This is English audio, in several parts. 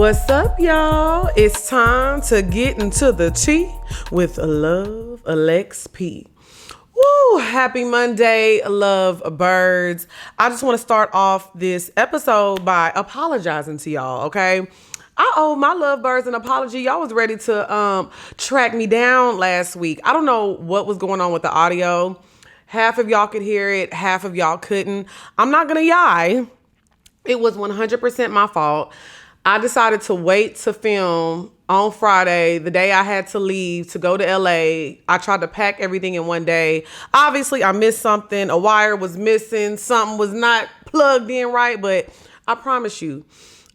What's up, y'all? It's time to get into the tea with Lex P. Woo! Happy Monday, love birds. I just want to start off this episode by apologizing to y'all, okay? I owe my lovebirds an apology. Y'all was ready to track me down last week. I don't know what was going on with the audio. Half of y'all could hear it, half of y'all couldn't. I'm not gonna lie. It was 100% my fault. I decided to wait to film on Friday, the day I had to leave to go to LA. I tried to pack everything in one day. Obviously, I missed something. A wire was missing. Something was not plugged in right. But I promise you,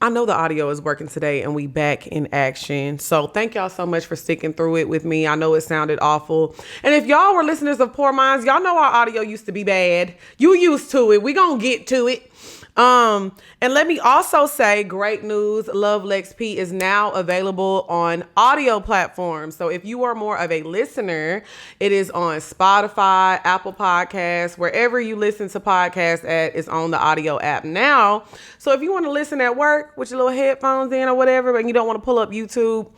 I know the audio is working today and we back in action. So thank y'all so much for sticking through it with me. I know it sounded awful. And if y'all were listeners of Poor Minds, y'all know our audio used to be bad. You used to it. We gonna get to it. And let me also say, great news, Love Lex P is now available on audio platforms. So if you are more of a listener, it is on Spotify, Apple Podcasts, wherever you listen to podcasts at, it's on the audio app now. So if you want to listen at work with your little headphones in or whatever, but you don't want to pull up YouTube,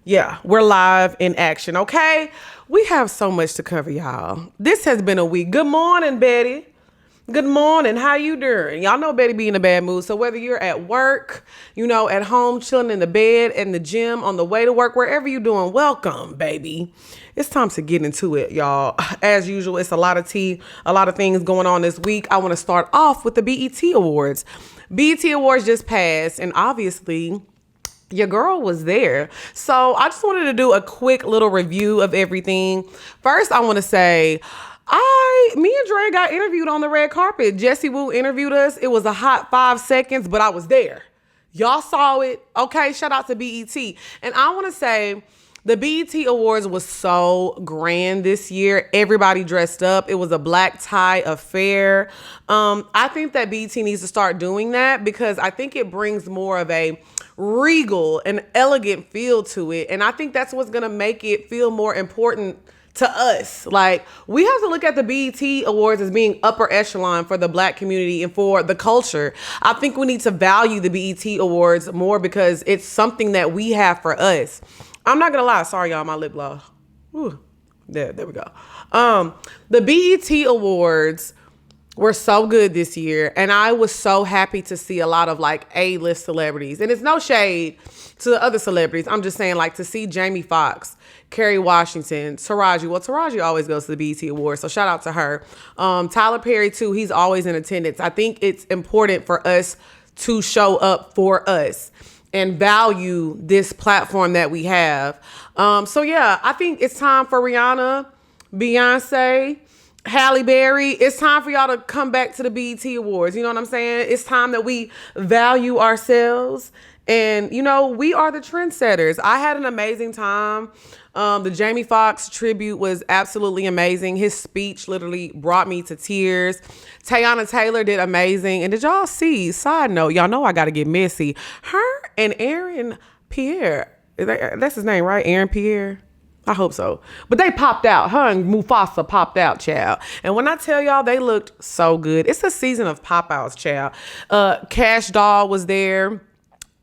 yeah, we're live in action. Okay. We have so much to cover, y'all. This has been a week. Good morning, Betty. Good morning. How you doing? Y'all know Betty be in a bad mood. So whether you're at work, at home, chilling in the bed, in the gym, on the way to work, wherever you're doing, welcome, baby. It's time to get into it, y'all. As usual, it's a lot of tea, a lot of things going on this week. I want to start off with the BET Awards. BET Awards just passed, and obviously your girl was there. So I just wanted to do a quick little review of everything. First, I want to say, me and Dre got interviewed on the red carpet. Jesse Wu interviewed us. It was a hot 5 seconds, but I was there. Y'all saw it. Okay, shout out to BET. And I want to say the BET Awards was so grand this year. Everybody dressed up. It was a black tie affair. I think that BET needs to start doing that because I think it brings more of a regal and elegant feel to it. And I think that's what's going to make it feel more important to us. Like, we have to look at the BET Awards as being upper echelon for the black community and for the culture. I think we need to value the BET Awards more because it's something that we have for us. I'm not gonna lie. Sorry, y'all, my lip gloss. Ooh, there we go. The BET Awards were so good this year, and I was so happy to see a lot of like A-list celebrities. And it's no shade to the other celebrities. I'm just saying, like, to see Jamie Foxx, Kerry Washington, Taraji. Well, Taraji always goes to the BET Awards, so shout out to her. Tyler Perry, too. He's always in attendance. I think it's important for us to show up for us and value this platform that we have. So, yeah, I think it's time for Rihanna, Beyonce, Halle Berry. It's time for y'all to come back to the BET Awards. You know what I'm saying? It's time that we value ourselves. And, we are the trendsetters. I had an amazing time. The Jamie Foxx tribute was absolutely amazing. His speech literally brought me to tears. Teyana Taylor did amazing. And did y'all see, side note, y'all know I got to get messy. Her and Aaron Pierre, that's his name, right? Aaron Pierre? I hope so. But they popped out. Her and Mufasa popped out, child. And when I tell y'all, they looked so good. It's a season of pop-outs, child. Cash Doll was there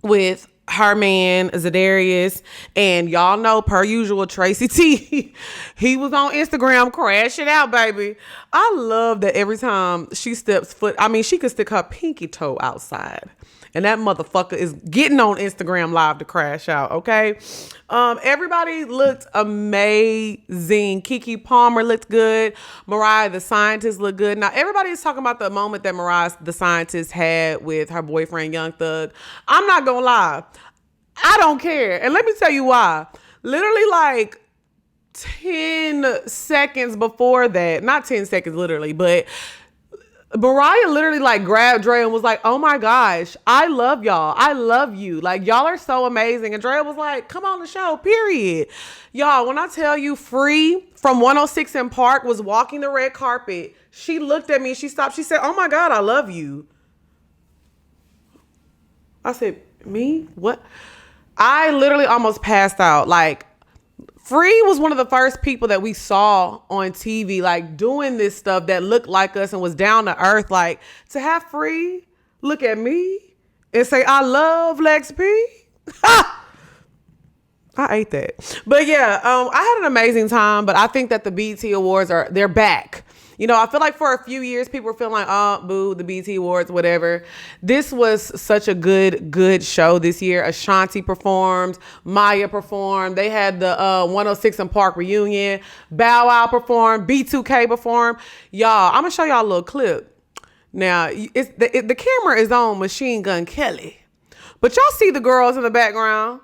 with her man, Zadarius. And y'all know, per usual, Tracy T. He was on Instagram crashing out, baby. I love that every time she steps foot, she could stick her pinky toe outside. And that motherfucker is getting on Instagram Live to crash out, okay? Everybody looked amazing. Keke Palmer looked good. Mariah the Scientist looked good. Now, everybody is talking about the moment that Mariah the Scientist had with her boyfriend, Young Thug. I'm not gonna lie. I don't care. And let me tell you why. Literally, like 10 seconds before that, not 10 seconds literally, but Mariah literally like grabbed Dre and was like, oh my gosh, I love y'all. I love you. Like, y'all are so amazing. And Dre was like, come on the show, period. Y'all, when I tell you, Free from 106 in Park was walking the red carpet. She looked at me, she stopped. She said, oh my God, I love you. I said, me? What? I literally almost passed out. Like, Free was one of the first people that we saw on TV, like, doing this stuff that looked like us and was down to earth. Like, to have Free look at me and say, I love Lex P. Ha! I ate that. But yeah, I had an amazing time, but I think that the BET Awards they're back. You know, I feel like for a few years, people were feeling like, oh, boo, the BET Awards, whatever. This was such a good show this year. Ashanti performed. Maya performed. They had the 106 and Park reunion. Bow Wow performed. B2K performed. Y'all, I'm going to show y'all a little clip. Now, the camera is on Machine Gun Kelly. But y'all see the girls in the background.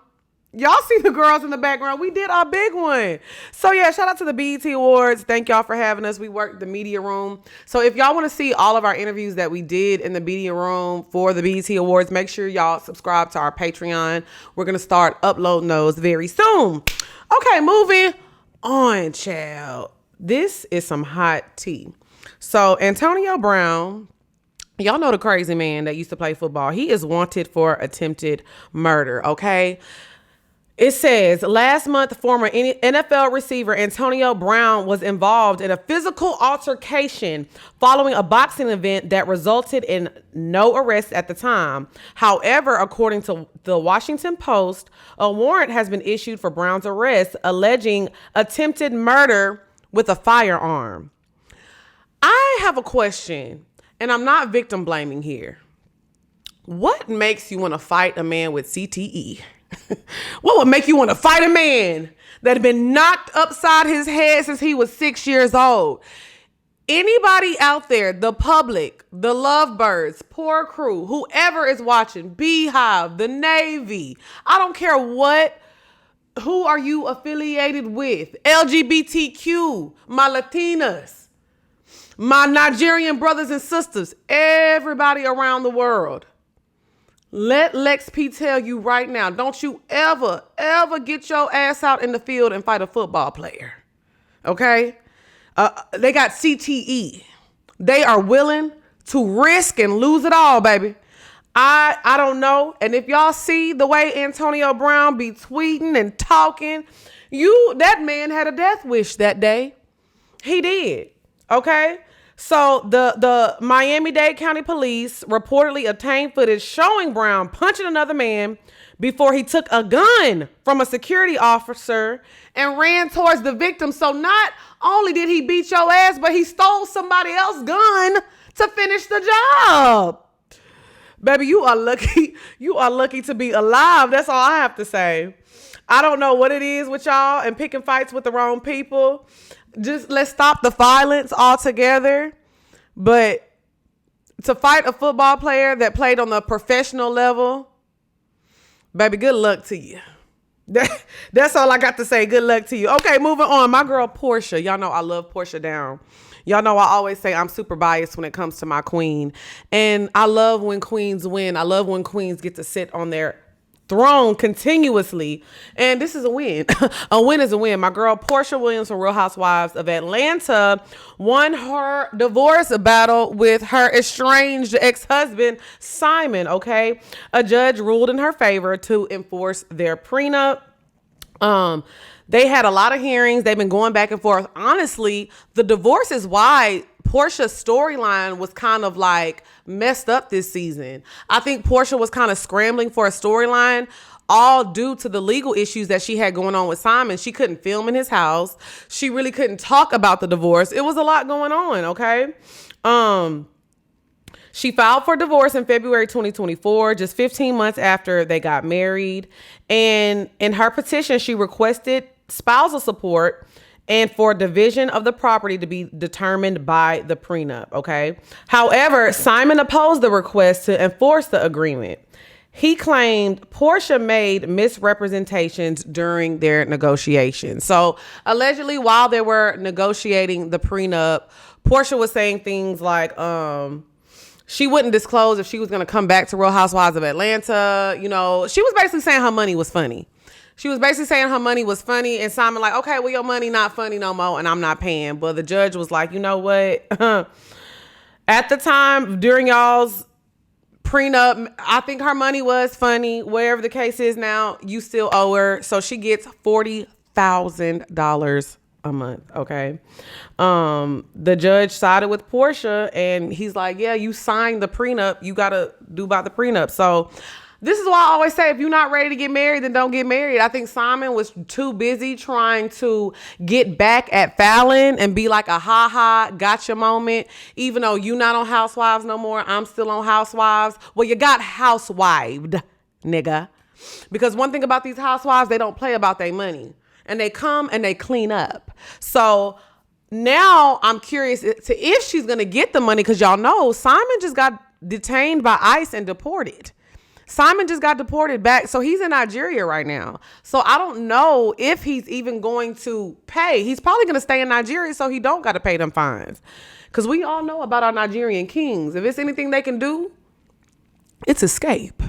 Y'all see the girls in the background. We did our big one. So yeah, shout out to the BET Awards. Thank y'all for having us. We worked the media room. So if y'all want to see all of our interviews that we did in the media room for the BET Awards, make sure y'all subscribe to our Patreon. We're going to start uploading those very soon. Okay, moving on, child. This is some hot tea. So Antonio Brown, y'all know the crazy man that used to play football. He is wanted for attempted murder, okay? It says, last month, former NFL receiver Antonio Brown was involved in a physical altercation following a boxing event that resulted in no arrest at the time. However, according to the Washington Post, a warrant has been issued for Brown's arrest, alleging attempted murder with a firearm. I have a question, and I'm not victim blaming here. What makes you want to fight a man with CTE? What would make you want to fight a man that had been knocked upside his head since he was 6 years old? Anybody out there, the public, the lovebirds, poor crew, whoever is watching, Beehive, the Navy, I don't care who are you affiliated with? LGBTQ, my Latinas, my Nigerian brothers and sisters, everybody around the world. Let Lex P tell you right now, don't you ever get your ass out in the field and fight a football player. Okay? They got CTE. They are willing to risk and lose it all, baby. I don't know. And if y'all see the way Antonio Brown be tweeting and talking, that man had a death wish that day. He did. Okay? So the Miami-Dade County Police reportedly obtained footage showing Brown punching another man before he took a gun from a security officer and ran towards the victim. So not only did he beat your ass, but he stole somebody else's gun to finish the job. Baby, you are lucky. You are lucky to be alive. That's all I have to say. I don't know what it is with y'all and picking fights with the wrong people. Just let's stop the violence altogether. But to fight a football player that played on the professional level, baby, good luck to you. That's all I got to say. Good luck to you. Okay, moving on. My girl Porsha. Y'all know I love Porsha down. Y'all know I always say I'm super biased when it comes to my queen. And I love when queens win. I love when queens get to sit on their throne continuously, and this is a win. A win is a win. My girl Porsha Williams from Real Housewives of Atlanta won her divorce battle with her estranged ex-husband Simon. Okay, a judge ruled in her favor to enforce their prenup. They had a lot of hearings. They've been going back and forth. Honestly, the divorce is why Porsha's storyline was kind of like messed up this season. I think Porsha was kind of scrambling for a storyline, all due to the legal issues that she had going on with Simon. She couldn't film in his house. She really couldn't talk about the divorce. It was a lot going on, okay? She filed for divorce in February 2024, just 15 months after they got married. And in her petition, she requested spousal support and for division of the property to be determined by the prenup, okay? However, Simon opposed the request to enforce the agreement. He claimed Porsha made misrepresentations during their negotiations. So allegedly, while they were negotiating the prenup, Porsha was saying things like, she wouldn't disclose if she was going to come back to Real Housewives of Atlanta. You know, she was basically saying her money was funny. She was basically saying her money was funny, and Simon like, okay, well, your money not funny no more, and I'm not paying. But the judge was like, you know what? At the time, during y'all's prenup, I think her money was funny. Wherever the case is now, you still owe her. So she gets $40,000 a month, okay? The judge sided with Porsha, and he's like, yeah, you signed the prenup. You got to do about the prenup. So this is why I always say, if you're not ready to get married, then don't get married. I think Simon was too busy trying to get back at Fallon and be like a ha-ha, gotcha moment. Even though you not on Housewives no more, I'm still on Housewives. Well, you got housewived, nigga. Because one thing about these housewives, they don't play about their money. And they come and they clean up. So now I'm curious to if she's going to get the money, because y'all know Simon just got detained by ICE and deported. Simon just got deported back. So he's in Nigeria right now. So I don't know if he's even going to pay. He's probably going to stay in Nigeria so he don't got to pay them fines. Because we all know about our Nigerian kings. If it's anything they can do, it's escape.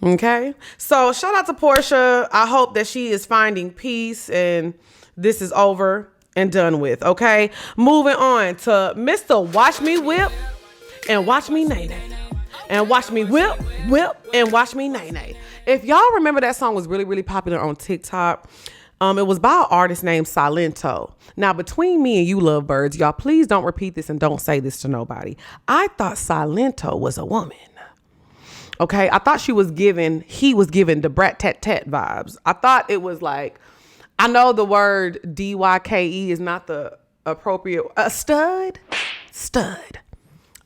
Okay. So shout out to Porsha. I hope that she is finding peace and this is over and done with. Okay. Moving on to Mr. Watch Me Whip and Watch Me Nene. And watch me whip, and watch me Nene. If y'all remember, that song was really, really popular on TikTok. It was by an artist named Silento. Now, between me and you lovebirds, y'all, please don't repeat this and don't say this to nobody. I thought Silento was a woman. Okay, I thought he was giving the brat tat tat vibes. I thought it was like, I know the word DYKE is not the appropriate, stud.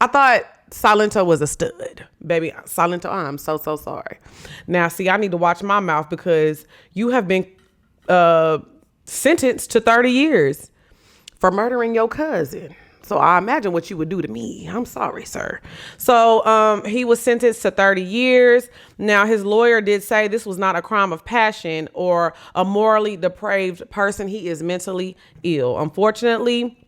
I thought Silento was a stud, baby. Silento, I'm so sorry. Now, see, I need to watch my mouth because you have been sentenced to 30 years for murdering your cousin. So I imagine what you would do to me. I'm sorry, sir. So he was sentenced to 30 years. Now, his lawyer did say this was not a crime of passion or a morally depraved person. He is mentally ill. Unfortunately,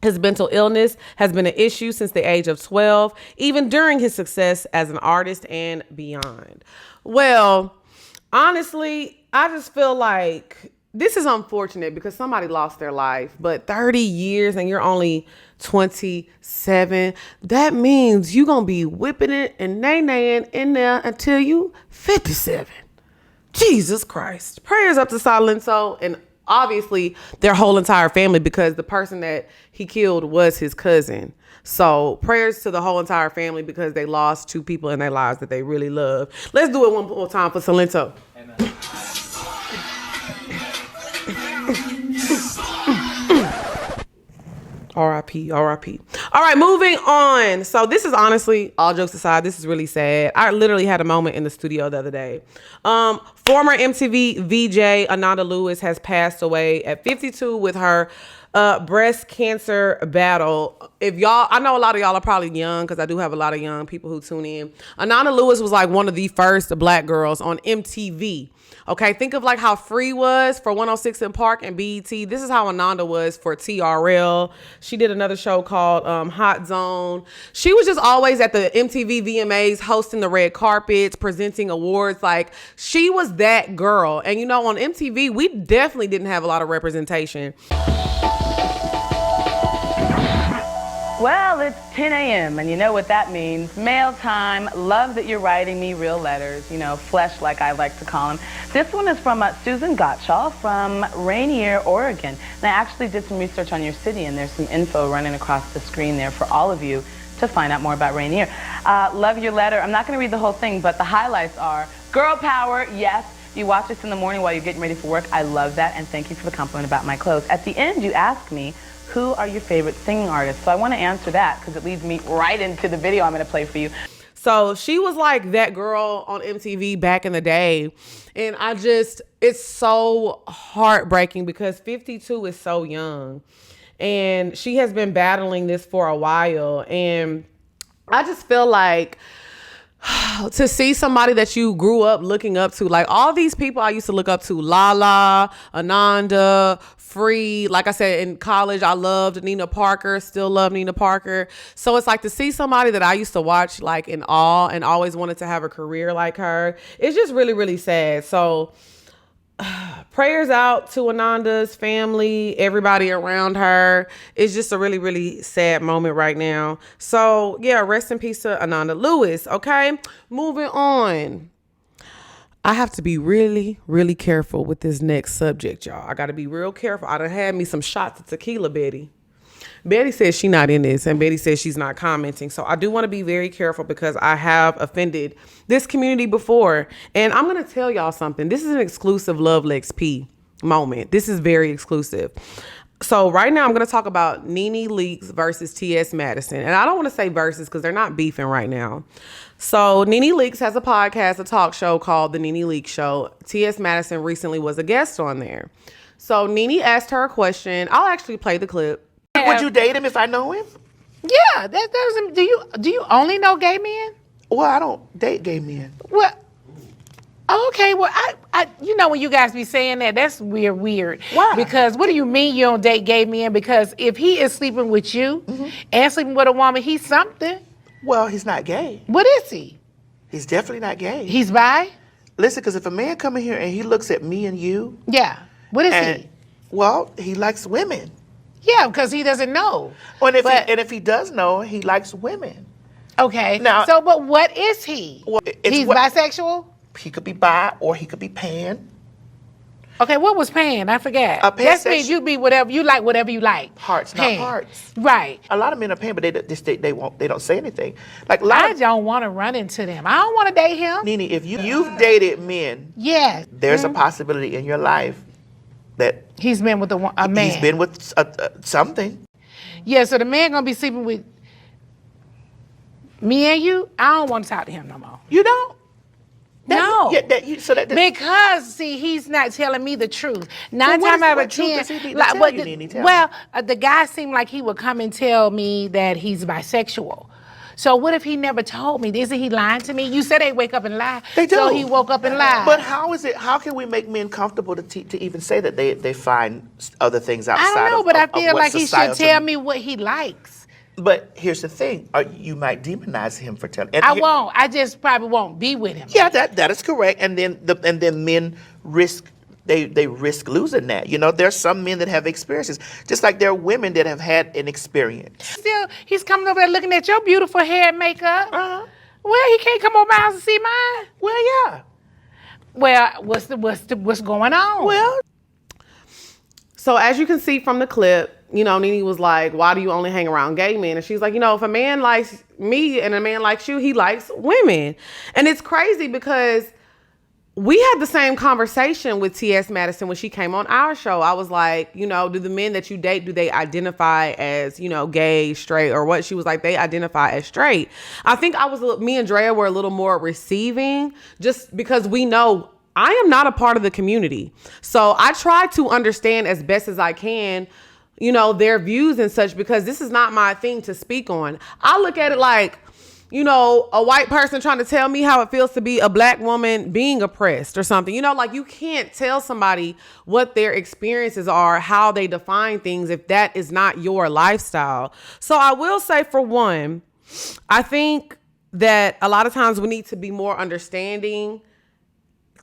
his mental illness has been an issue since the age of 12, even during his success as an artist and beyond. Well, honestly, I just feel like this is unfortunate because somebody lost their life, but 30 years and you're only 27, that means you're going to be whipping it and nay-naying in there until you 57. Jesus Christ. Prayers up to Silento and obviously their whole entire family, because the person that he killed was his cousin. So prayers to the whole entire family because they lost two people in their lives that they really love. Let's do it one more time for Silento. Amen. R.I.P. R.I.P. All right, moving on. So this is honestly, all jokes aside, this is really sad. I literally had a moment in the studio the other day. Former MTV VJ Ananda Lewis has passed away at 52 with her breast cancer battle. If y'all, I know a lot of y'all are probably young because I do have a lot of young people who tune in. Ananda Lewis was like one of the first black girls on MTV. Okay, think of like how Free was for 106 in Park and BET. This is how Ananda was for TRL. She did another show called Hot Zone. She was just always at the MTV VMAs, hosting the red carpets, presenting awards. Like, she was that girl. And you know, on MTV, we definitely didn't have a lot of representation. Well, it's 10 a.m. and you know what that means. Mail time. Love that you're writing me real letters, you know, flesh like I like to call them. This one is from Susan Gottschall from Rainier, Oregon. And I actually did some research on your city, and there's some info running across the screen there for all of you to find out more about Rainier. Love your letter. I'm not going to read the whole thing, but the highlights are girl power, yes. You watch this in the morning while you're getting ready for work. I love that, and thank you for the compliment about my clothes. At the end, you ask me, who are your favorite singing artists? So I want to answer that because it leads me right into the video I'm going to play for you. So she was like that girl on MTV back in the day. And it's so heartbreaking because 52 is so young. And she has been battling this for a while. And I just feel like to see somebody that you grew up looking up to, like all these people I used to look up to, Lala, Ananda, Free. Like I said, in college, I loved Nina Parker, still love Nina Parker. So it's like to see somebody that I used to watch like in awe and always wanted to have a career like her. It's just really, really sad. So prayers out to Ananda's family, everybody around her. It's just a really, really sad moment right now. So yeah, rest in peace to Ananda Lewis. Okay, moving on. I have to be really, really careful with this next subject, y'all. I got to be real careful. I done had me some shots of tequila, Betty. Betty says she's not in this, and Betty says she's not commenting. So I do want to be very careful because I have offended this community before. And I'm going to tell y'all something. This is an exclusive Love Lex P moment. This is very exclusive. So right now I'm going to talk about Nene Leakes versus T.S. Madison. And I don't want to say versus because they're not beefing right now. So Nene Leakes has a podcast, a talk show called The Nene Leakes Show. T.S. Madison recently was a guest on there. So Nene asked her a question. I'll actually play the clip. Would you date him if I know him? Yeah, that doesn't. Do you only know gay men? Well, I don't date gay men. Well, okay. Well, I when you guys be saying that, that's weird. Why? Because what do you mean you don't date gay men? Because if he is sleeping with you and sleeping with a woman, he's something. Well, he's not gay. What is he? He's definitely not gay. He's bi? Listen, because if a man come in here and he looks at me and you, Yeah. What is and he? well, he likes women. Yeah, because he doesn't know. And But- if he does know, he likes women. Okay. Now- So, but what is he? Well, it's He's what- bisexual? He could be bi or he could be pan. Okay, what was pan? I forgot. A pan That sex- means you be whatever you like. Hearts, not hearts. Right. A lot of men are pan, but they don't say anything. Like a lot I of don't want to run into them. I don't want to date him. Nene, if you've dated men, Yes. there's a possibility in your life that He's been with a man. he's been with something. Yeah, so the man gonna be sleeping with me and you. I don't want to talk to him no more. You don't. No. Because Because see, he's not telling me the truth. Nine what times is- out what of truth 10, does he need to tell you, Nene? Tell me. the guy seemed like he would come and tell me that he's bisexual. So what if he never told me? Isn't he lying to me? You said they wake up and lie. They do. So he woke up and lied. But how can we make men comfortable to even say that they find other things outside I don't know, of but I of feel what like he should societal- tell me what he likes. But here's the thing: you might demonize him for telling. I won't. I just probably won't be with him. Yeah, that is correct. And then men risk they risk losing that. You know, there's some men that have experiences, just like there are women that have had an experience. Still, he's coming over there looking at your beautiful hair and makeup. Uh-huh. Well, he can't come over my house and see mine. Well, yeah. Well, what's going on? Well, So as you can see from the clip, Nene was like, why do you only hang around gay men? And she's like, if a man likes me and a man likes you, he likes women. And it's crazy because we had the same conversation with T.S. Madison when she came on our show. I was like, do the men that you date, do they identify as, gay, straight, or what? She was like, they identify as straight. I think me and Drea were a little more receiving just because we know I am not a part of the community. So I try to understand as best as I can, their views and such, because this is not my thing to speak on. I look at it like, a white person trying to tell me how it feels to be a black woman being oppressed or something. Like you can't tell somebody what their experiences are, how they define things if that is not your lifestyle. So I will say, for one, I think that a lot of times we need to be more understanding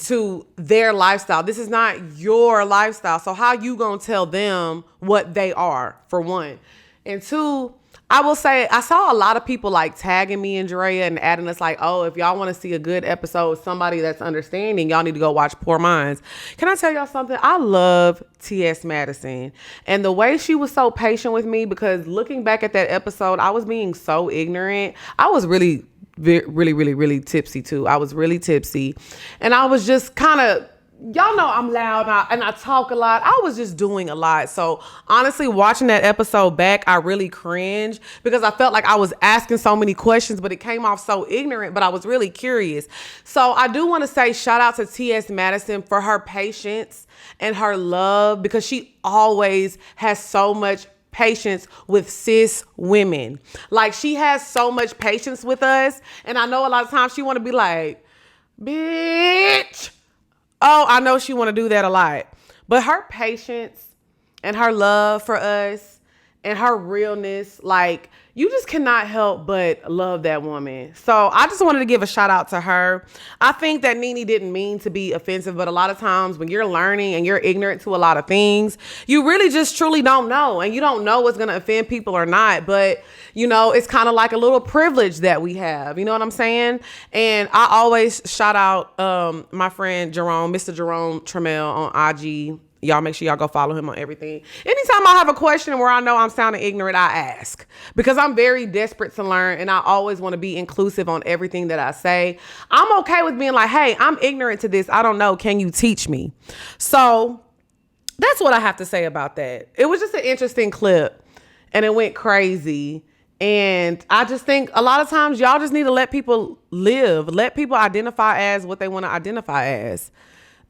to their lifestyle. This is not your lifestyle. So how you gonna tell them what they are, for one? And two, I will say, I saw a lot of people like tagging me and Drea and adding us like, oh, if y'all want to see a good episode, somebody that's understanding, y'all need to go watch Poor Minds. Can I tell y'all something? I love T.S. Madison. And the way she was so patient with me, because looking back at that episode, I was being so ignorant. I was really really tipsy too. I was really tipsy. And I was just kind of, y'all know I'm loud and I talk a lot. I was just doing a lot. So honestly, watching that episode back, I really cringed because I felt like I was asking so many questions, but it came off so ignorant, but I was really curious. So I do want to say shout out to T.S. Madison for her patience and her love, because she always has so much patience with cis women. Like, she has so much patience with us. And I know a lot of times she want to be like, bitch. Oh, I know she want to do that a lot. But her patience and her love for us and her realness, like, you just cannot help but love that woman. So I just wanted to give a shout out to her. I think that Nene didn't mean to be offensive, but a lot of times when you're learning and you're ignorant to a lot of things, you really just truly don't know. And you don't know what's going to offend people or not. But, you know, it's kind of like a little privilege that we have. You know what I'm saying? And I always shout out my friend Jerome, Mr. Jerome Trammell on IG. Y'all make sure y'all go follow him on everything. Anytime I have a question where I know I'm sounding ignorant, I ask. Because I'm very desperate to learn, and I always want to be inclusive on everything that I say. I'm okay with being like, hey, I'm ignorant to this. I don't know. Can you teach me? So that's what I have to say about that. It was just an interesting clip, and it went crazy. And I just think a lot of times y'all just need to let people live. Let people identify as what they want to identify as.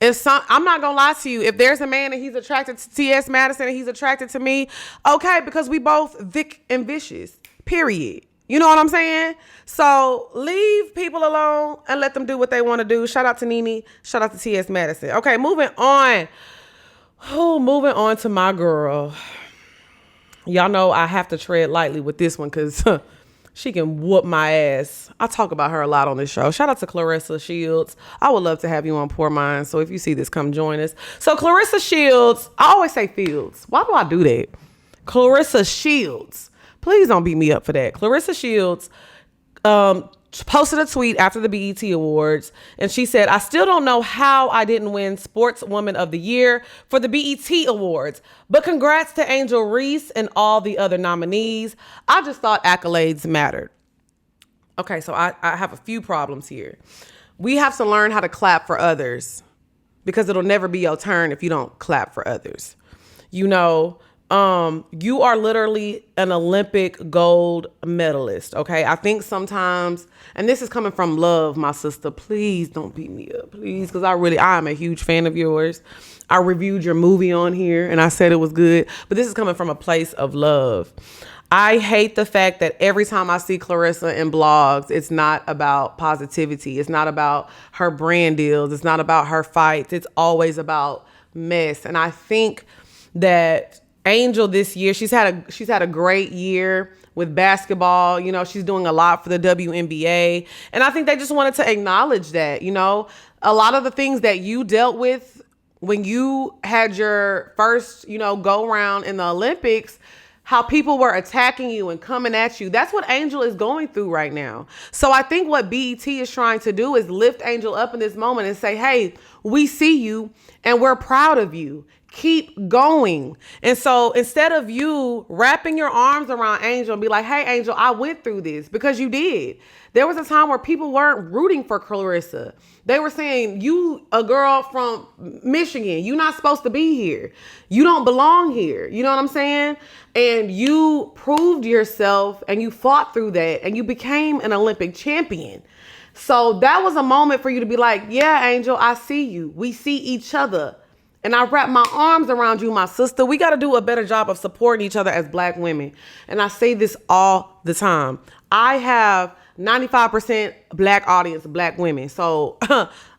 I'm not gonna lie to you. If there's a man and he's attracted to T.S. Madison and he's attracted to me, okay, because we both thick and vicious, period. You know what I'm saying? So leave people alone and let them do what they want to do. Shout out to Nene. Shout out to T.S. Madison. Okay, moving on. Moving on to my girl. Y'all know I have to tread lightly with this one because she can whoop my ass. I talk about her a lot on this show. Shout out to Claressa Shields. I would love to have you on Poor Minds. So if you see this, come join us. So Claressa Shields, I always say Fields. Why do I do that? Claressa Shields. Please don't beat me up for that. Claressa Shields posted a tweet after the BET Awards, and she said, I still don't know how I didn't win Sportswoman of the Year for the BET Awards, but congrats to Angel Reese and all the other nominees. I just thought accolades mattered. Okay, so I have a few problems here. We have to learn how to clap for others because it'll never be your turn if you don't clap for others. You know, you are literally an Olympic gold medalist. Okay. I think sometimes, and this is coming from love, my sister, please don't beat me up, please. Cause I am a huge fan of yours. I reviewed your movie on here and I said it was good, but this is coming from a place of love. I hate the fact that every time I see Claressa in blogs, it's not about positivity. It's not about her brand deals. It's not about her fights. It's always about mess. And I think that Angel this year, she's had a great year with basketball. You know, she's doing a lot for the WNBA. And I think they just wanted to acknowledge that, you know, a lot of the things that you dealt with when you had your first, you know, go round in the Olympics, how people were attacking you and coming at you. That's what Angel is going through right now. So I think what BET is trying to do is lift Angel up in this moment and say, hey, we see you and we're proud of you. Keep going. And so instead of you wrapping your arms around Angel and be like, hey, Angel, I went through this, because you did. There was a time where people weren't rooting for Claressa. They were saying, you, a girl from Michigan, you're not supposed to be here. You don't belong here. You know what I'm saying? And you proved yourself and you fought through that and you became an Olympic champion. So that was a moment for you to be like, yeah, Angel, I see you. We see each other. And I wrap my arms around you, my sister. We got to do a better job of supporting each other as Black women. And I say this all the time. I have 95% Black audience, Black women. So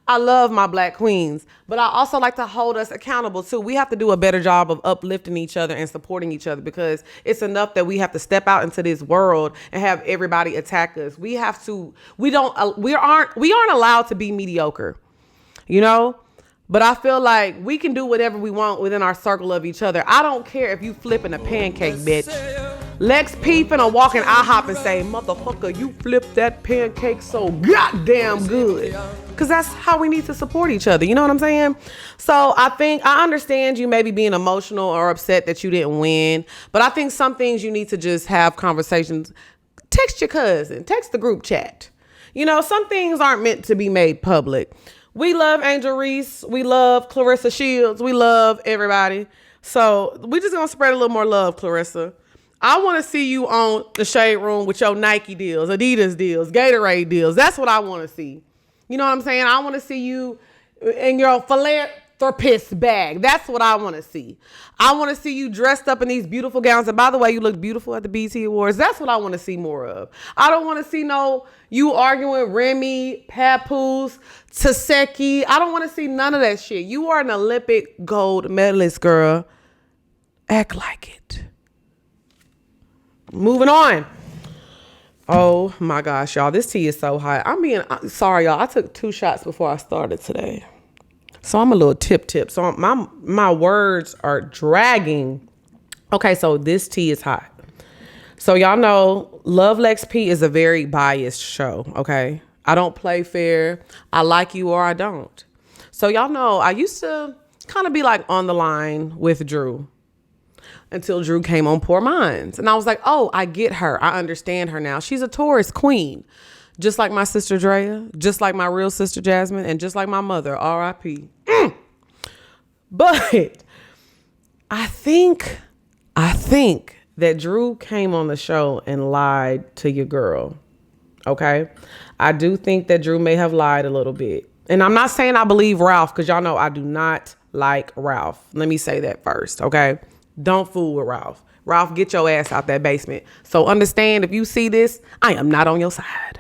I love my Black queens. But I also like to hold us accountable too. We have to do a better job of uplifting each other and supporting each other, because it's enough that we have to step out into this world and have everybody attack us. We aren't allowed to be mediocre, you know? But I feel like we can do whatever we want within our circle of each other. I don't care if you flipping a pancake, bitch. Lex P finna walk in IHOP and say, motherfucker, you flipped that pancake so goddamn good. Because that's how we need to support each other. You know what I'm saying? So I understand you maybe being emotional or upset that you didn't win. But I think some things you need to just have conversations. Text your cousin. Text the group chat. You know, some things aren't meant to be made public. We love Angel Reese. We love Claressa Shields. We love everybody. So we just gonna spread a little more love, Claressa. I want to see you on the Shade Room with your Nike deals, Adidas deals, Gatorade deals. That's what I want to see. You know what I'm saying? I want to see you in your philanthropist bag. That's what I want to see. I want to see you dressed up in these beautiful gowns. And by the way, you look beautiful at the BET Awards. That's what I want to see more of. I don't want to see you arguing with Remy, Papoose, Taseki. I don't want to see none of that shit. You are an Olympic gold medalist, girl. Act like it. Moving on. Oh my gosh, y'all. This tea is so hot. Sorry, y'all. I took 2 shots before I started today. So I'm a little tip. So my words are dragging. Okay, so this tea is hot. So y'all know Love Lex P is a very biased show, okay? I don't play fair. I like you or I don't. So y'all know I used to kind of be like on the line with Drew until Drew came on Poor Minds. And I was like, oh, I get her. I understand her now. She's a Taurus queen. Just like my sister Drea, just like my real sister Jasmine, and just like my mother, R.I.P. But I think that Drew came on the show and lied to your girl. Okay? I do think that Drew may have lied a little bit. And I'm not saying I believe Ralph, because y'all know I do not like Ralph. Let me say that first, okay? Don't fool with Ralph. Ralph, get your ass out that basement. So understand, if you see this, I am not on your side.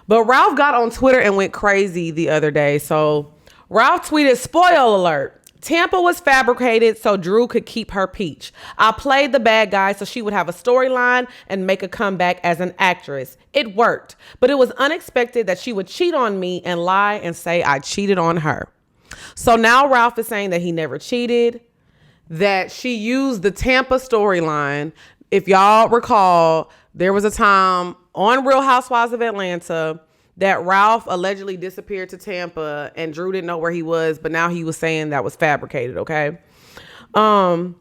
But Ralph got on Twitter and went crazy the other day. So Ralph tweeted, spoiler alert, Tampa was fabricated so Drew could keep her peach. I played the bad guy so she would have a storyline and make a comeback as an actress. It worked, but it was unexpected that she would cheat on me and lie and say I cheated on her. So now Ralph is saying that he never cheated, that she used the Tampa storyline. If y'all recall, there was a time on Real Housewives of Atlanta that Ralph allegedly disappeared to Tampa and Drew didn't know where he was, but now he was saying that was fabricated, okay? Then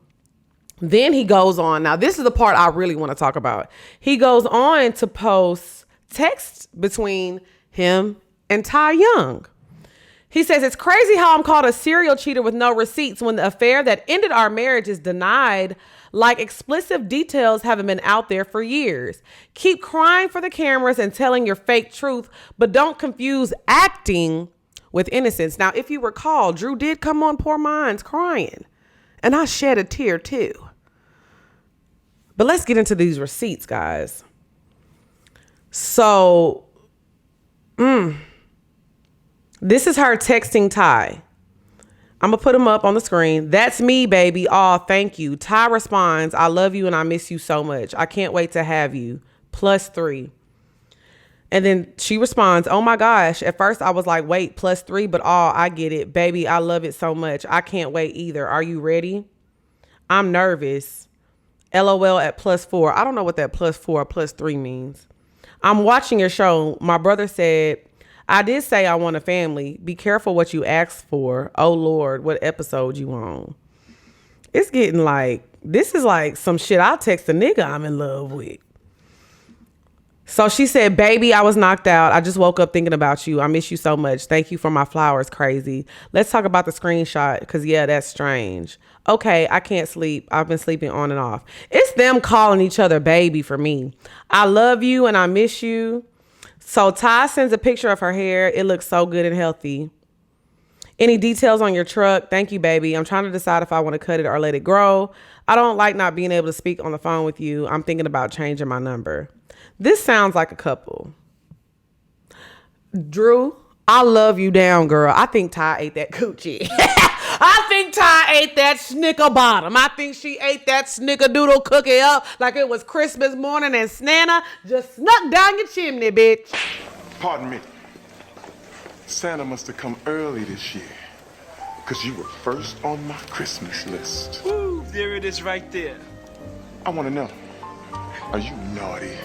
he goes on. Now, this is the part I really want to talk about. He goes on to post text between him and Ty Young. He says, it's crazy how I'm called a serial cheater with no receipts when the affair that ended our marriage is denied, like explicit details haven't been out there for years. Keep crying for the cameras and telling your fake truth, but don't confuse acting with innocence. Now, if you recall, Drew did come on Poor Minds crying, and I shed a tear too. But let's get into these receipts, guys. So, this is her texting Ty. I'm going to put him up on the screen. That's me, baby. Aw, thank you. Ty responds, I love you and I miss you so much. I can't wait to have you. +3. And then she responds, oh my gosh. At first I was like, wait, +3, but I get it. Baby, I love it so much. I can't wait either. Are you ready? I'm nervous. LOL at +4. I don't know what that +4 or +3 means. I'm watching your show. My brother said, I did say I want a family. Be careful what you ask for. Oh Lord, what episode you on? It's getting like, this is like some shit I'll text a nigga I'm in love with. So she said, baby, I was knocked out. I just woke up thinking about you. I miss you so much. Thank you for my flowers, crazy. Let's talk about the screenshot, because yeah, that's strange. Okay, I can't sleep. I've been sleeping on and off. It's them calling each other baby for me. I love you and I miss you. So Ty sends a picture of her hair. It looks so good and healthy. Any details on your truck? Thank you, baby. I'm trying to decide if I want to cut it or let it grow. I don't like not being able to speak on the phone with you. I'm thinking about changing my number. This sounds like a couple. Drew, I love you down, girl. I think Ty ate that coochie. I think Ty ate that snicker bottom. I think she ate that snickerdoodle cookie up like it was Christmas morning and Santa just snuck down your chimney, bitch. Pardon me. Santa must have come early this year, because you were first on my Christmas list. Woo, there it is right there. I want to know, are you naughty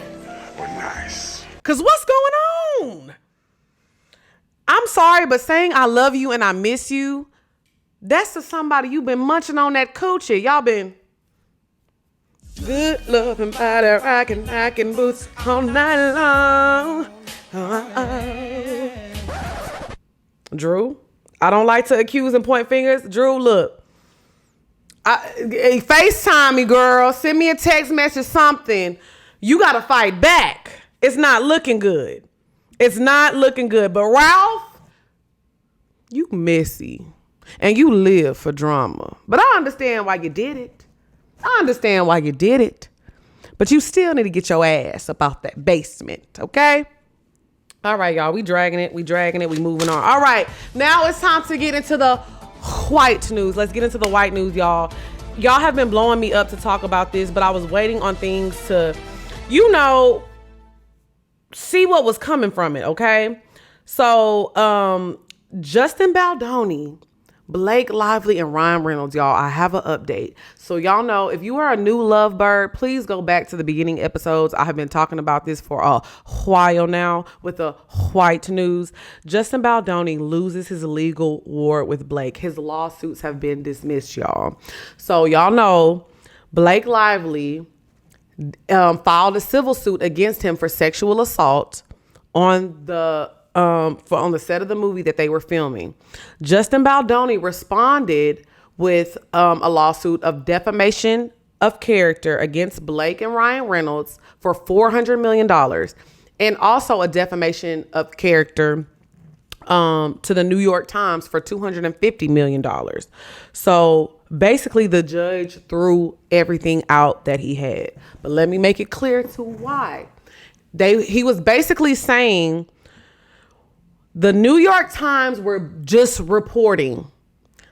or nice? Because what's going on? I'm sorry, but saying I love you and I miss you, that's to somebody you've been munching on that coochie. Y'all been good loving body, rockin' boots all night long. Drew, I don't like to accuse and point fingers. Drew, look. FaceTime me, girl. Send me a text message, something. You got to fight back. It's not looking good. It's not looking good. But Ralph, you messy. And you live for drama. But I understand why you did it. But you still need to get your ass up out that basement, okay? All right, y'all. We dragging it. We moving on. All right. Now it's time to get into the white news. Let's get into the white news, y'all. y'all have been blowing me up to talk about this, but I was waiting on things to, you know, see what was coming from it, okay? So, Justin Baldoni, Blake Lively, and Ryan Reynolds, y'all, I have an update. So y'all know, if you are a new lovebird, please go back to the beginning episodes. I have been talking about this for a while now with the white news. Justin Baldoni loses his legal war with Blake. His lawsuits have been dismissed, y'all. So y'all know Blake Lively filed a civil suit against him for sexual assault on the set of the movie that they were filming. Justin Baldoni responded with a lawsuit of defamation of character against Blake and Ryan Reynolds for $400 million, and also a defamation of character to the New York Times for $250 million. So basically the judge threw everything out that he had. But let me make it clear to why. He was basically saying the New York Times were just reporting.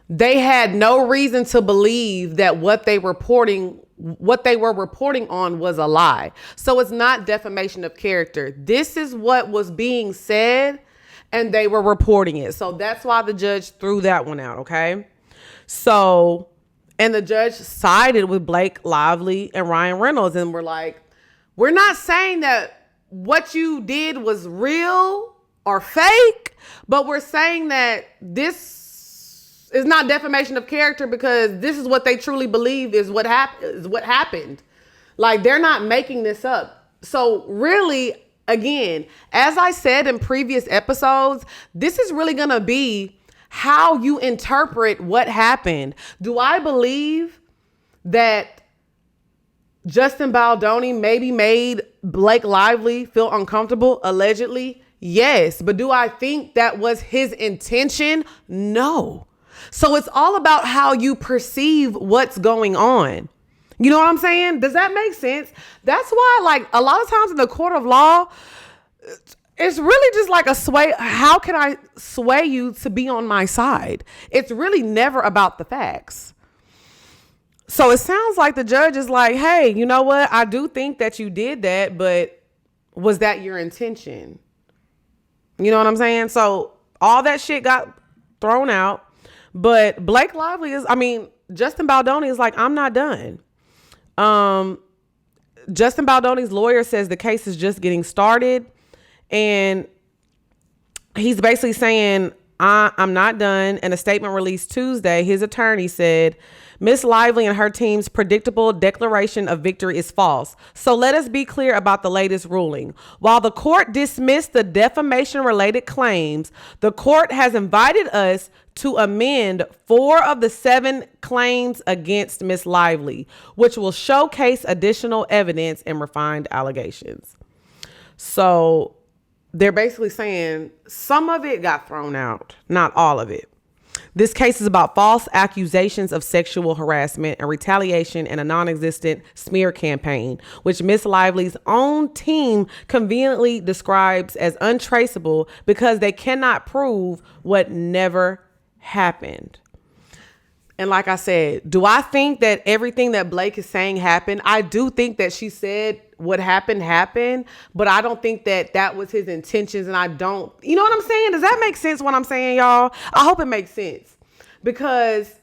They had no reason to believe that what they were reporting on was a lie. So it's not defamation of character. This is what was being said, and they were reporting it. So that's why the judge threw that one out, okay? So, and the judge sided with Blake Lively and Ryan Reynolds, and were like, we're not saying that what you did was real or fake, but we're saying that this is not defamation of character because this is what they truly believe is what happened. Like, they're not making this up. So really, again, as I said in previous episodes, this is really going to be how you interpret what happened. Do I believe that Justin Baldoni maybe made Blake Lively feel uncomfortable, allegedly? Yes. But do I think that was his intention? No. So it's all about how you perceive what's going on. You know what I'm saying? Does that make sense? That's why, like, a lot of times in the court of law, it's really just like a sway. How can I sway you to be on my side? It's really never about the facts. So it sounds like the judge is like, hey, you know what? I do think that you did that, but was that your intention? You know what I'm saying? So all that shit got thrown out. But Blake Lively Justin Baldoni is like, I'm not done. Justin Baldoni's lawyer says the case is just getting started. And he's basically saying, I'm not done. In a statement released Tuesday, his attorney said, Miss Lively and her team's predictable declaration of victory is false. So let us be clear about the latest ruling. While the court dismissed the defamation-related claims, the court has invited us to amend 4 of the 7 claims against Miss Lively, which will showcase additional evidence and refined allegations. So they're basically saying some of it got thrown out, not all of it. This case is about false accusations of sexual harassment and retaliation and a non-existent smear campaign, which Miss Lively's own team conveniently describes as untraceable because they cannot prove what never happened. And like I said, do I think that everything that Blake is saying happened? I do think that she said what happened, but I don't think that that was his intentions. And I don't, you know what I'm saying? Does that make sense what I'm saying, y'all? I hope it makes sense, because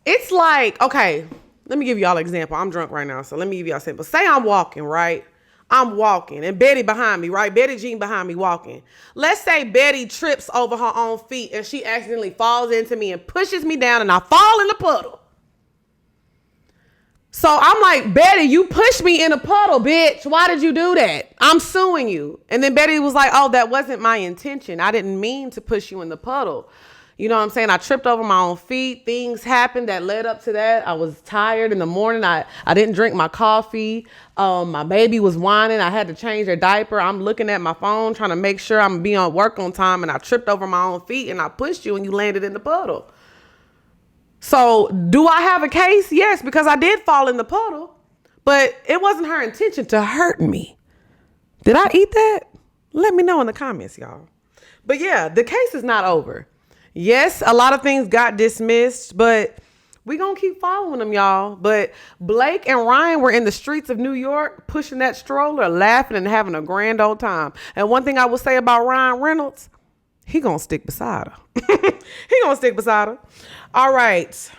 it's like, okay, let me give y'all an example. I'm drunk right now, so let me give y'all a sample. Say I'm walking, right? I'm walking and Betty behind me, right? Betty Jean behind me walking. Let's say Betty trips over her own feet and she accidentally falls into me and pushes me down and I fall in the puddle. So I'm like, Betty, you pushed me in a puddle, bitch. Why did you do that? I'm suing you. And then Betty was like, oh, that wasn't my intention. I didn't mean to push you in the puddle. You know what I'm saying? I tripped over my own feet. Things happened that led up to that. I was tired in the morning. I didn't drink my coffee. My baby was whining. I had to change her diaper. I'm looking at my phone trying to make sure I'm be on work on time. And I tripped over my own feet and I pushed you and you landed in the puddle. So do I have a case? Yes, because I did fall in the puddle. But it wasn't her intention to hurt me. Did I eat that? Let me know in the comments, y'all. But yeah, the case is not over. Yes, a lot of things got dismissed, but We gonna keep following them, y'all. But Blake and Ryan were in the streets of New York pushing that stroller, laughing and having a grand old time. And one thing I will say about Ryan Reynolds, he gonna stick beside her. He gonna stick beside her. All right.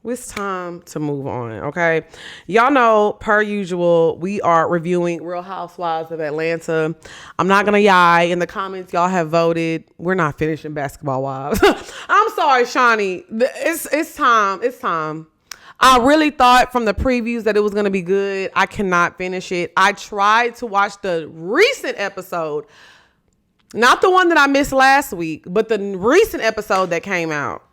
It's time to move on, okay? Y'all know, per usual, we are reviewing Real Housewives of Atlanta. I'm not gonna lie. In the comments, y'all have voted. We're not finishing Basketball Wives. I'm sorry, Shawnee. It's time. It's time. I really thought from the previews that it was gonna be good. I cannot finish it. I tried to watch the recent episode. Not the one that I missed last week, but the recent episode that came out.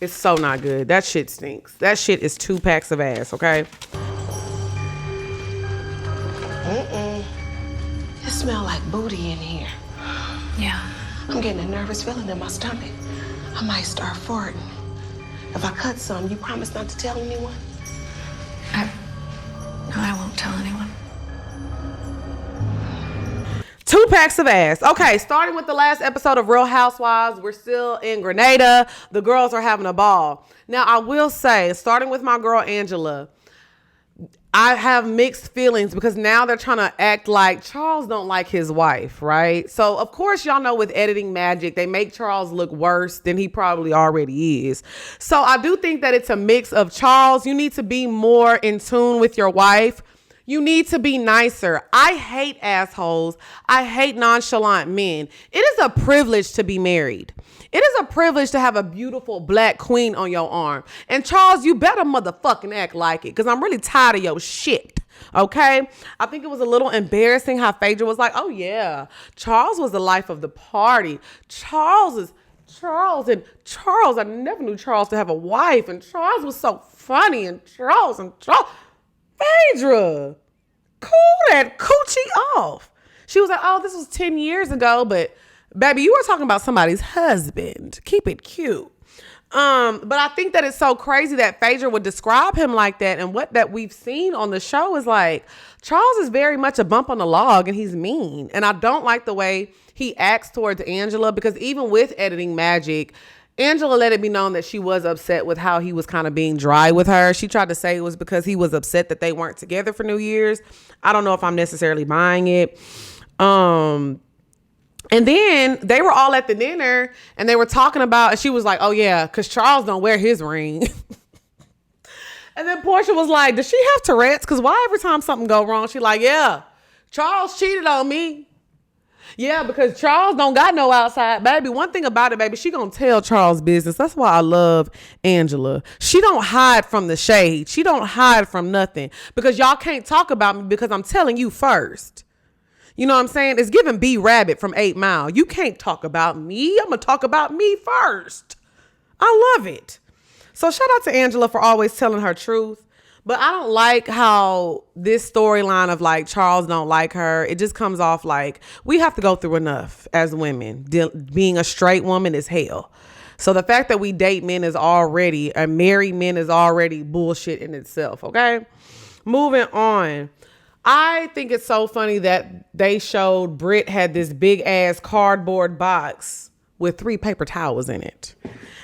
It's so not good. That shit stinks. That shit is 2 packs of ass, okay? It smells like booty in here. Yeah. I'm getting a nervous feeling in my stomach. I might start farting. If I cut some, you promise not to tell anyone? No, I won't tell anyone. 2 packs of ass. Okay, starting with the last episode of Real Housewives, we're still in Grenada. The girls are having a ball. Now, I will say, starting with my girl Angela, I have mixed feelings because now they're trying to act like Charles don't like his wife, right? So, of course, y'all know with editing magic, they make Charles look worse than he probably already is. So, I do think that it's a mix of Charles, you need to be more in tune with your wife. You need to be nicer. I hate assholes. I hate nonchalant men. It is a privilege to be married. It is a privilege to have a beautiful black queen on your arm. And Charles, you better motherfucking act like it because I'm really tired of your shit. Okay? I think it was a little embarrassing how Phaedra was like, oh yeah, Charles was the life of the party. Charles, I never knew Charles to have a wife. And Charles was so funny. And Charles. Phaedra, cool that coochie off. She was like, oh, this was 10 years ago, but baby, you were talking about somebody's husband. Keep it cute. But I think that it's so crazy that Phaedra would describe him like that. And what that we've seen on the show is like, Charles is very much a bump on the log and he's mean. And I don't like the way he acts towards Angela because even with editing magic, Angela let it be known that she was upset with how he was kind of being dry with her. She tried to say it was because he was upset that they weren't together for New Year's. I don't know if I'm necessarily buying it. And then they were all at the dinner and they were talking about, and she was like, oh yeah, because Charles don't wear his ring. And then Porsha was like, does she have Tourette's? Because why every time something go wrong, she like, yeah, Charles cheated on me. Yeah, because Charles don't got no outside. Baby, one thing about it, baby, she gonna tell Charles business. That's why I love Angela. She don't hide from the shade. She don't hide from nothing. Because y'all can't talk about me because I'm telling you first. You know what I'm saying? It's giving B Rabbit from 8 Mile. You can't talk about me. I'm gonna talk about me first. I love it. So shout out to Angela for always telling her truth. But I don't like how this storyline of like Charles don't like her. It just comes off like we have to go through enough as women. Being a straight woman is hell. So the fact that we date men is already, and marry men is already bullshit in itself. Okay. Moving on. I think it's so funny that they showed Britt had this big ass cardboard box with 3 paper towels in it.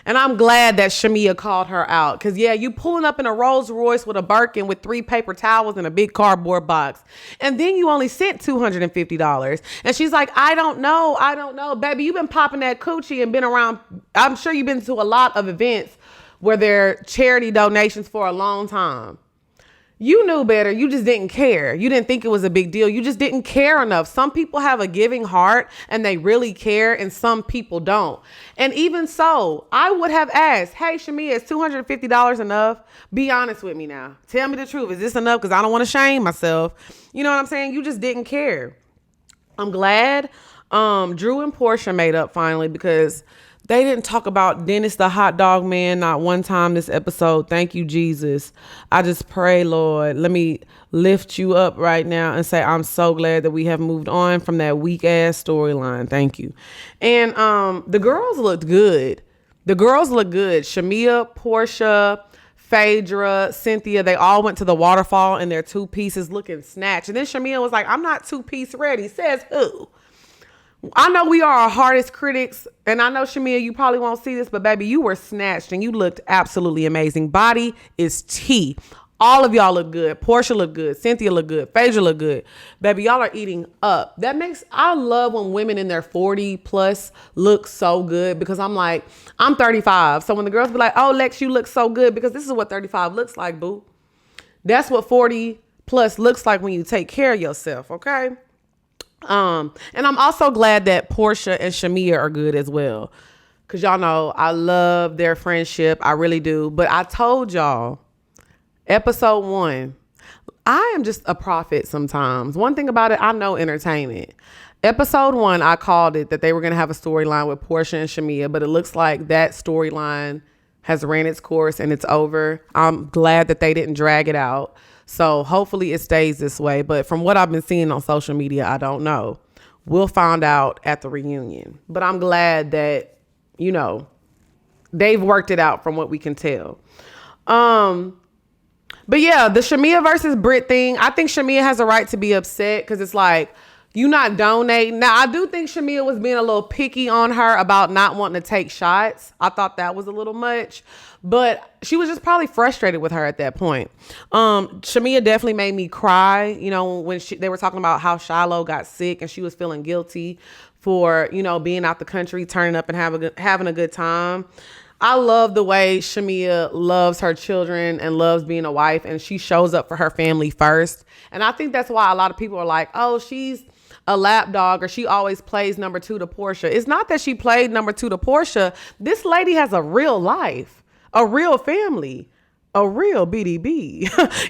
And I'm glad that Shamia called her out. Because, yeah, you pulling up in a Rolls Royce with a Birkin with 3 paper towels and a big cardboard box. And then you only sent $250. And she's like, I don't know. Baby, you've been popping that coochie and been around. I'm sure you've been to a lot of events where there are charity donations for a long time. You knew better. You just didn't care. You didn't think it was a big deal. You just didn't care enough. Some people have a giving heart and they really care, and some people don't. And even so, I would have asked, hey, Shamia, is $250 enough? Be honest with me now. Tell me the truth. Is this enough? Because I don't want to shame myself. You know what I'm saying? You just didn't care. I'm glad Drew and Porsha made up finally because they didn't talk about Dennis the hot dog man not one time this episode. Thank you, Jesus. I just pray, Lord, let me lift you up right now and say I'm so glad that we have moved on from that weak ass storyline. Thank you. And the girls looked good. Shamia, Porsha, Phaedra, Cynthia, they all went to the waterfall in their 2 pieces looking snatched. And then Shamia was like, I'm not 2-piece ready. Says who? I know we are our hardest critics, and I know, Shamia, you probably won't see this, but baby, you were snatched and you looked absolutely amazing. Body is tea. All of y'all look good. Porsha look good. Cynthia look good. Phaedra look good. Baby, y'all are eating up. I love when women in their 40 plus look so good, because I'm like, I'm 35. So when the girls be like, oh, Lex, you look so good, because this is what 35 looks like, boo. That's what 40 plus looks like when you take care of yourself, okay? And I'm also glad that Porsha and Shamia are good as well, because y'all know I love their friendship. I really do. But I told y'all, episode 1, I am just a prophet sometimes. One thing about it, I know entertainment. Episode 1, I called it that they were going to have a storyline with Porsha and Shamia, but it looks like that storyline has ran its course and it's over. I'm glad that they didn't drag it out. So hopefully it stays this way. But from what I've been seeing on social media, I don't know. We'll find out at the reunion. But I'm glad that, you know, they've worked it out from what we can tell. But yeah, the Shamia versus Britt thing, I think Shamia has a right to be upset, because it's like, you not donating. Now, I do think Shamia was being a little picky on her about not wanting to take shots. I thought that was a little much, but she was just probably frustrated with her at that point. Shamia definitely made me cry, you know, when they were talking about how Shiloh got sick and she was feeling guilty for, you know, being out the country, turning up and having a good time. I love the way Shamia loves her children and loves being a wife, and she shows up for her family first. And I think that's why a lot of people are like, oh, she's a lapdog, or she always plays number 2 to Porsha. It's not that she played number 2 to Porsha. This lady has a real life, a real family, a real BDB.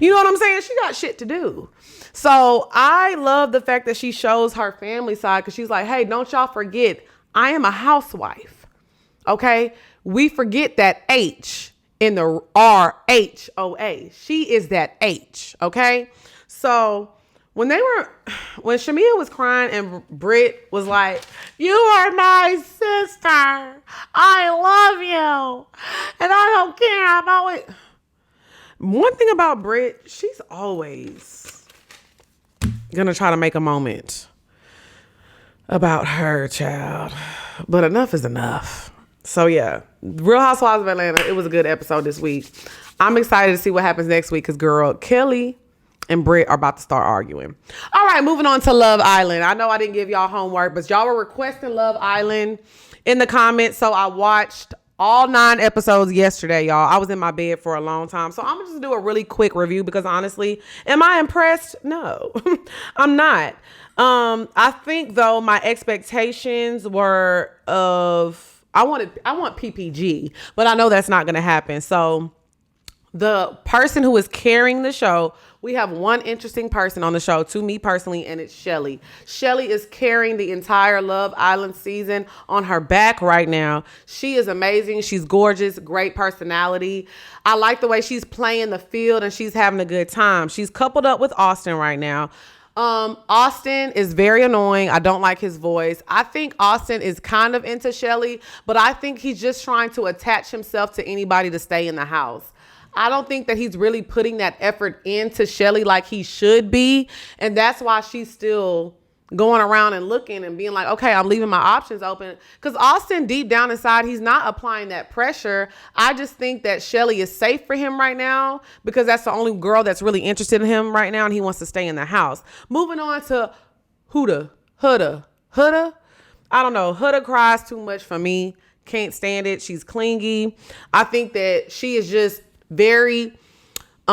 You know what I'm saying? She got shit to do. So I love the fact that she shows her family side, because she's like, hey, don't y'all forget, I am a housewife. Okay? We forget that H in the RHOA. She is that H. Okay? So when Shamia was crying and Britt was like, you are my sister. I love you. And I don't care. I'm always... One thing about Britt, she's always gonna try to make a moment about her child. But enough is enough. So yeah, Real Housewives of Atlanta, it was a good episode this week. I'm excited to see what happens next week, because girl, Kelly and Britt are about to start arguing. All right, moving on to Love Island. I know I didn't give y'all homework, but y'all were requesting Love Island in the comments. So I watched all 9 episodes yesterday, y'all. I was in my bed for a long time. So I'm gonna just do a really quick review, because honestly, am I impressed? No, I'm not. I think though my expectations were I want PPG, but I know that's not going to happen. So the person who is carrying the show, we have one interesting person on the show, to me personally, and it's Shelly. Shelly is carrying the entire Love Island season on her back right now. She is amazing. She's gorgeous, great personality. I like the way she's playing the field and she's having a good time. She's coupled up with Austin right now. Austin is very annoying. I don't like his voice. I think Austin is kind of into Shelly, but I think he's just trying to attach himself to anybody to stay in the house. I don't think that he's really putting that effort into Shelly like he should be. And that's why she's still going around and looking and being like, okay, I'm leaving my options open. Because Austin, deep down inside, he's not applying that pressure. I just think that Shelly is safe for him right now, because that's the only girl that's really interested in him right now, and he wants to stay in the house. Moving on to Huda. I don't know. Huda cries too much for me. Can't stand it. She's clingy. I think that she is just very...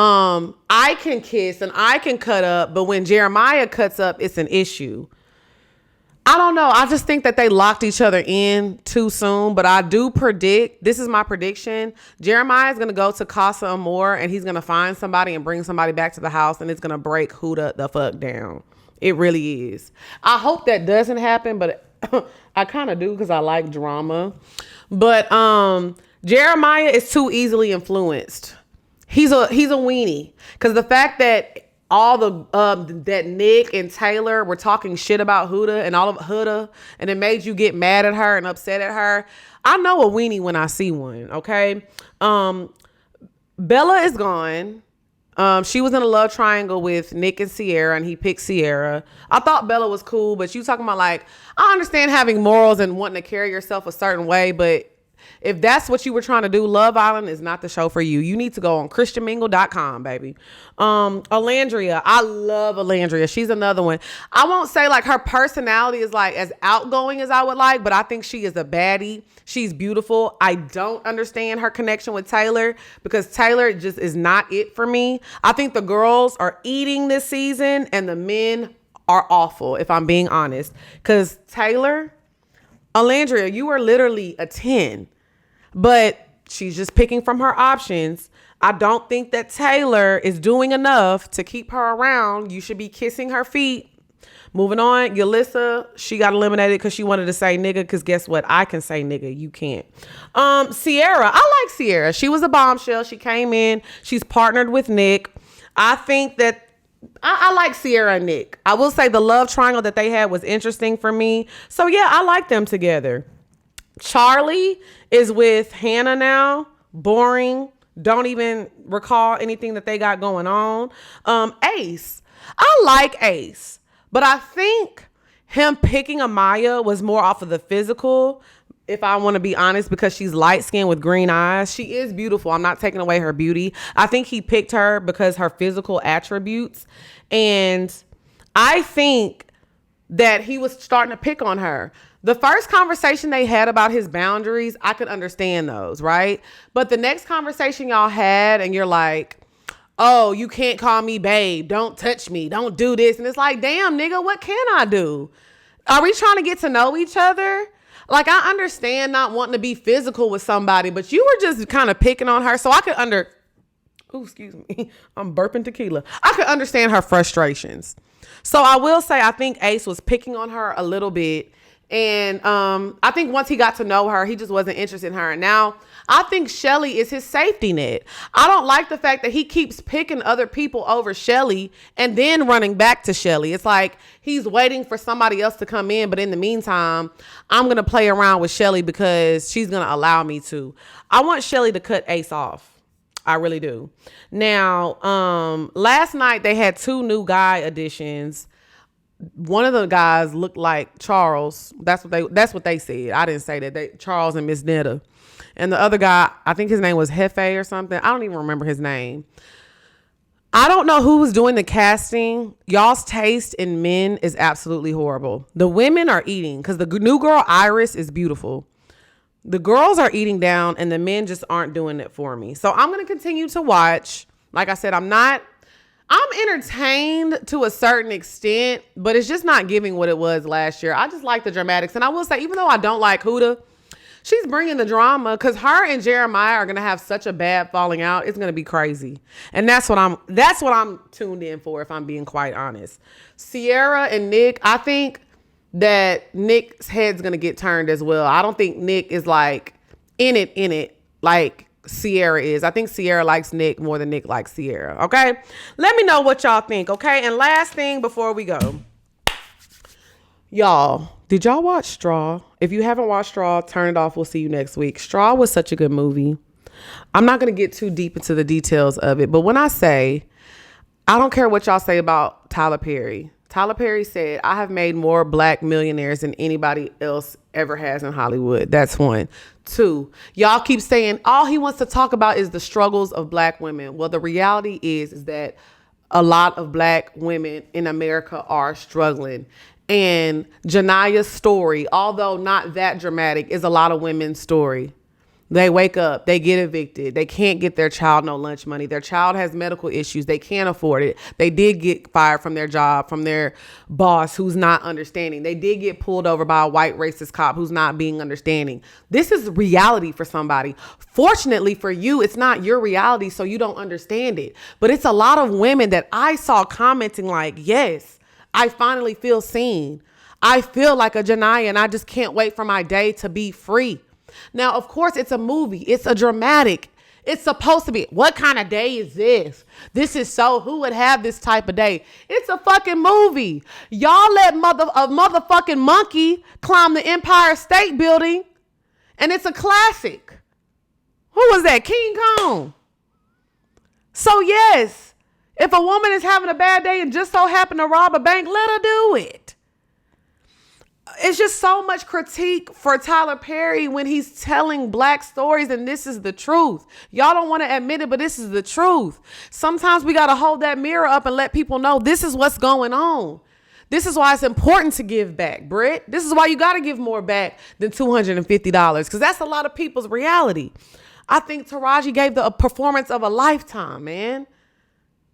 I can kiss and I can cut up, but when Jeremiah cuts up, it's an issue. I don't know. I just think that they locked each other in too soon, but I do predict, this is my prediction, Jeremiah is going to go to Casa Amor and he's going to find somebody and bring somebody back to the house, and it's going to break Huda the fuck down. It really is. I hope that doesn't happen, but I kind of do, because I like drama. But Jeremiah is too easily influenced. He's a weenie, because the fact that all the that Nick and Taylor were talking shit about Huda and all of Huda, and it made you get mad at her and upset at her. I know a weenie when I see one. Okay, Bella is gone. She was in a love triangle with Nick and Sierra, and he picked Sierra. I thought Bella was cool, but you talking about like, I understand having morals and wanting to carry yourself a certain way, but if that's what you were trying to do, Love Island is not the show for you. You need to go on christianmingle.com, baby. Alandria. I love Alandria. She's another one. I won't say like her personality is like as outgoing as I would like, but I think she is a baddie. She's beautiful. I don't understand her connection with Taylor because Taylor just is not it for me. I think the girls are eating this season and the men are awful, if I'm being honest. Because Taylor, Alandria, you are literally a 10. But she's just picking from her options. I don't think that Taylor is doing enough to keep her around. You should be kissing her feet. Moving on, Yulissa, she got eliminated because she wanted to say nigga, because guess what? I can say nigga. You can't. Sierra, I like Sierra. She was a bombshell. She came in. She's partnered with Nick. I think that I like Sierra and Nick. I will say the love triangle that they had was interesting for me. So yeah, I like them together. Charlie is with Hannah now. Boring. Don't even recall anything that they got going on. Ace. I like Ace. But I think him picking Amaya was more off of the physical, if I want to be honest, because she's light-skinned with green eyes. She is beautiful. I'm not taking away her beauty. I think he picked her because her physical attributes. And I think that he was starting to pick on her. The first conversation they had about his boundaries, I could understand those, right? But the next conversation y'all had and you're like, oh, you can't call me babe. Don't touch me. Don't do this. And it's like, damn, nigga, what can I do? Are we trying to get to know each other? Like, I understand not wanting to be physical with somebody, but you were just kind of picking on her. So I could excuse me. I'm burping tequila. I could understand her frustrations. So I will say, I think Ace was picking on her a little bit. And I think once he got to know her, he just wasn't interested in her. And now I think Shelly is his safety net. I don't like the fact that he keeps picking other people over Shelly and then running back to Shelly. It's like he's waiting for somebody else to come in. But in the meantime, I'm going to play around with Shelly because she's going to allow me to. I want Shelly to cut Ace off. I really do. Now, last night they had 2 new guy additions. One of the guys looked like Charles. That's what they said. I didn't say that. Charles and Miss Netta. And the other guy, I think his name was Hefe or something. I don't even remember his name. I don't know who was doing the casting. Y'all's taste in men is absolutely horrible. The women are eating because the new girl Iris is beautiful. The girls are eating down and the men just aren't doing it for me. So I'm going to continue to watch. Like I said, I'm entertained to a certain extent, but it's just not giving what it was last year. I just like the dramatics. And I will say, even though I don't like Huda, she's bringing the drama because her and Jeremiah are going to have such a bad falling out. It's going to be crazy. And that's what I'm tuned in for, if I'm being quite honest. Sierra and Nick, I think that Nick's head's going to get turned as well. I don't think Nick is like in it like Sierra is. I think Sierra likes Nick more than Nick likes Sierra. Okay. Let me know what y'all think. Okay. And last thing before we go, y'all, did y'all watch Straw? If you haven't watched Straw, turn it off. We'll see you next week. Straw was such a good movie. I'm not going to get too deep into the details of it, but when I say, I don't care what y'all say about Tyler Perry. Tyler Perry said, I have made more black millionaires than anybody else ever has in Hollywood. That's 1. 2, y'all keep saying all he wants to talk about is the struggles of black women. Well, the reality is that a lot of black women in America are struggling. And Jania's story, although not that dramatic, is a lot of women's story. They wake up, they get evicted. They can't get their child no lunch money. Their child has medical issues. They can't afford it. They did get fired from their job, from their boss who's not understanding. They did get pulled over by a white racist cop who's not being understanding. This is reality for somebody. Fortunately for you, it's not your reality, so you don't understand it. But it's a lot of women that I saw commenting like, yes, I finally feel seen. I feel like a Jania and I just can't wait for my day to be free. Now, of course, it's a movie. It's a dramatic. It's supposed to be. What kind of day is this? This is so, who would have this type of day? It's a fucking movie. Y'all let a motherfucking monkey climb the Empire State Building, and it's a classic. Who was that? King Kong. So yes, If a woman is having a bad day and just so happen to rob a bank, let her do it. It's just so much critique for Tyler Perry when he's telling black stories, and this is the truth. Y'all don't want to admit it, but this is the truth. Sometimes we got to hold that mirror up and let people know this is what's going on. This is why it's important to give back, Britt. This is why you got to give more back than $250, because that's a lot of people's reality. I think Taraji gave a performance of a lifetime, man.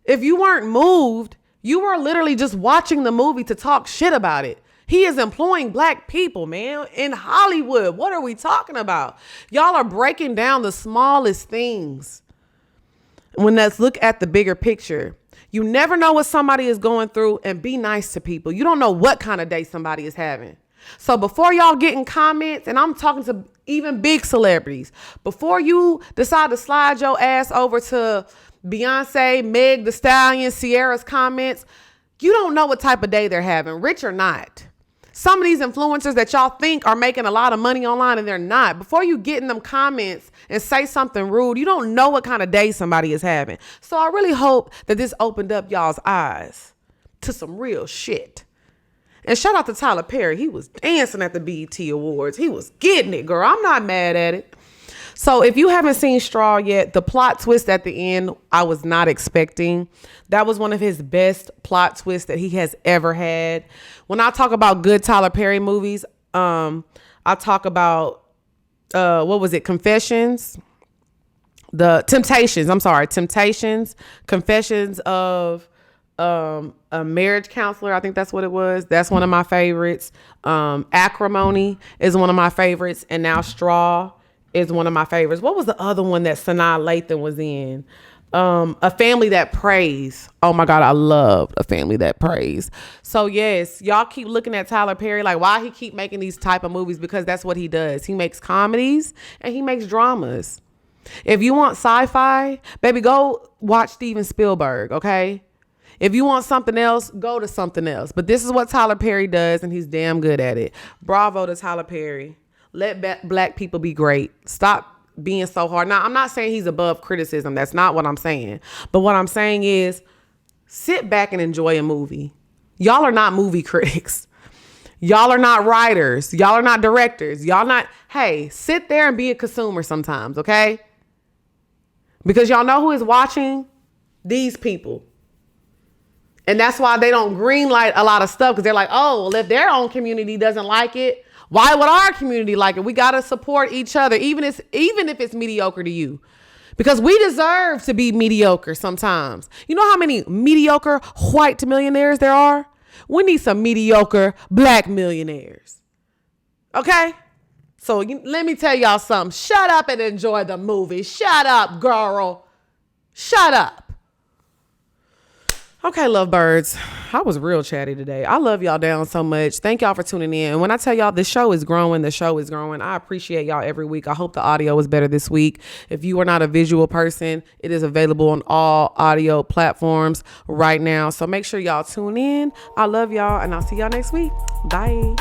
If you weren't moved, you were literally just watching the movie to talk shit about it. He is employing black people, man, in Hollywood. What are we talking about? Y'all are breaking down the smallest things. When let's look at the bigger picture. You never know what somebody is going through, and be nice to people. You don't know what kind of day somebody is having. So before y'all getting comments, and I'm talking to even big celebrities, before you decide to slide your ass over to Beyonce, Meg Thee Stallion, Sierra's comments, you don't know what type of day they're having, rich or not. Some of these influencers that y'all think are making a lot of money online, and they're not. Before you get in them comments and say something rude, you don't know what kind of day somebody is having. So I really hope that this opened up y'all's eyes to some real shit. And shout out to Tyler Perry. He was dancing at the BET Awards. He was getting it, girl. I'm not mad at it. So if you haven't seen Straw yet, the plot twist at the end, I was not expecting. That was one of his best plot twists that he has ever had. When I talk about good Tyler Perry movies, I talk about, what was it? Confessions? Temptations, Confessions of a Marriage Counselor. I think that's what it was. That's one of my favorites. Acrimony is one of my favorites. And now Straw is one of my favorites. What was the other one that Sanaa Lathan was in? A Family That Prays. Oh my God, I loved A Family That Prays. So yes, y'all keep looking at Tyler Perry like, why he keep making these type of movies? Because that's what he does. He makes comedies and he makes dramas. If you want sci-fi, baby, go watch Steven Spielberg, okay? If you want something else, go to something else. But this is what Tyler Perry does, and he's damn good at it. Bravo to Tyler Perry. Let black people be great. Stop being so hard. Now, I'm not saying he's above criticism. That's not what I'm saying. But what I'm saying is sit back and enjoy a movie. Y'all are not movie critics. Y'all are not writers. Y'all are not directors. Hey, sit there and be a consumer sometimes, okay? Because y'all know who is watching? These people. And that's why they don't greenlight a lot of stuff, because they're like, oh, well, if their own community doesn't like it, why would our community like it? We got to support each other, even if it's mediocre to you, because we deserve to be mediocre sometimes. You know how many mediocre white millionaires there are? We need some mediocre black millionaires. Okay? So let me tell y'all something. Shut up and enjoy the movie. Shut up, girl. Shut up. Okay, lovebirds. I was real chatty today. I love y'all down so much. Thank y'all for tuning in. And when I tell y'all the show is growing, I appreciate y'all every week. I hope the audio is better this week. If you are not a visual person, it is available on all audio platforms right now. So make sure y'all tune in. I love y'all, and I'll see y'all next week. Bye.